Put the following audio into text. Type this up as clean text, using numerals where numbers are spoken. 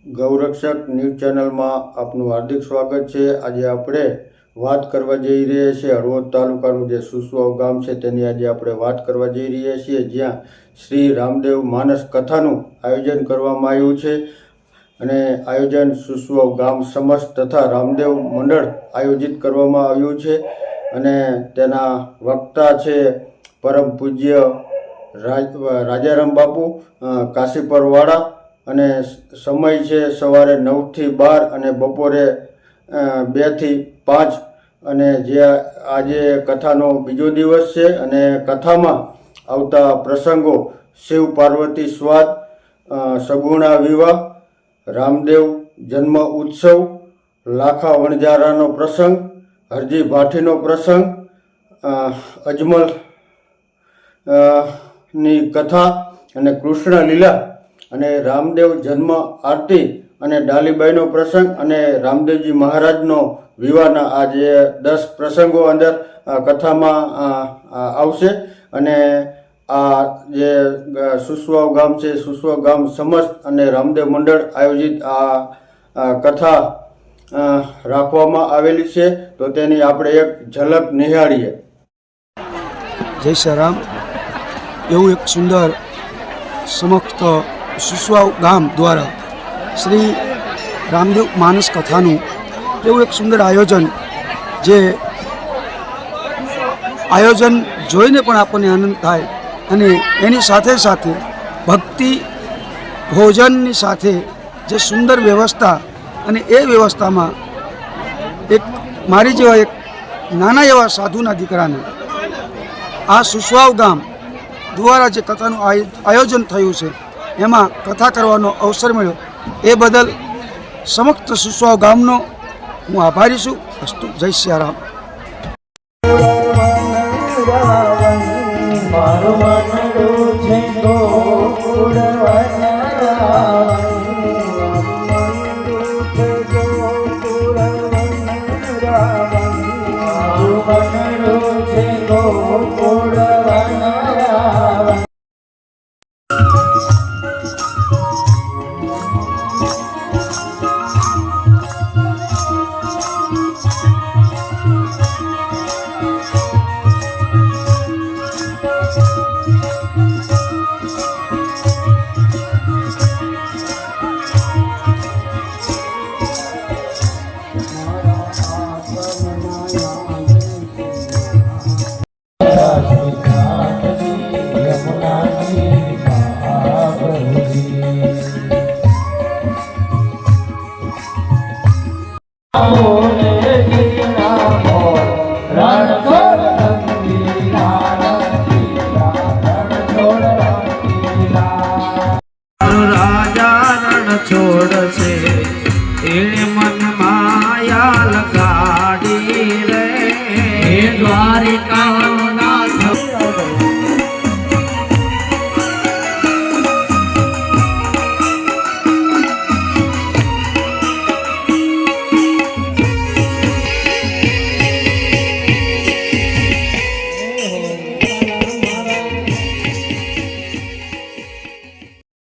ગૌરક્ષક news ચેનલમાં આપનું હાર્દિક સ્વાગત છે। આજે આપણે વાત કરવા જઈ રહ્યા છીએ હળવદ તાલુકાનું જે સુસવાવ ગામ છે તેની આજે આપણે વાત કરવા જઈ રહ્યા છીએ, જ્યાં શ્રી રામદેવ માનસ કથાનું આયોજન કરવામાં આવ્યું છે। અને આયોજન સુસવાવ ગામ સમસ્ત તથા રામદેવ મંડળ આયોજિત કરવામાં આવ્યું છે। અને તેના વક્તા છે પરમ પૂજ્ય રાજારામ બાપુ કાશીપરવાળા। અને સમય છે સવારે 9 થી 12 અને બપોરે 2 થી 5। અને જે આજે કથાનો બીજો દિવસ છે અને કથામાં આવતા પ્રસંગો શિવ પાર્વતી સ્વાદ, સગુણા વિવાહ, રામદેવ જન્મ ઉત્સવ, લાખા વણજારાનો પ્રસંગ, હરજી ભાઠીનો પ્રસંગ, અજમલ ની કથા અને કૃષ્ણ લીલા અને રામદેવ જન્મ આરતી અને ડાલીબાઈનો પ્રસંગ અને રામદેવજી મહારાજનો વિવાહના આજે 10 પ્રસંગો અંદર કથામાં આવશે। અને આ જે સુસવાવ ગામ છે, સુસવાવ ગામ સમસ્ત અને રામદેવ મંડળ આયોજિત આ કથા રાખવામાં આવેલી છે, તો તેની આપણે એક ઝલક નિહાળીએ। જય શ્રી રામ। એવું એક સુંદર સમસ્ત સુસવાવ ગામ દ્વારા શ્રી રામદેવ માનસ કથાનું એવું એક સુંદર આયોજન, જે આયોજન જોઈને પણ આપણને આનંદ થાય અને એની સાથે સાથે ભક્તિ ભોજનની સાથે જે સુંદર વ્યવસ્થા, અને એ વ્યવસ્થામાં એક મારી જેવા એક નાના એવા સાધુના દીકરાને આ સુસવાવ ગામ દ્વારા જે કથાનું આયોજન થયું છે એમાં કથા કરવાનો અવસર મળ્યો, એ બદલ સમસ્ત સુસવાવ ગામનો હું આભારી છું। અસ્તુ। જય શ્રી રામ। છોડ છે એને મન માયા લગાડી રે દ્વારિકા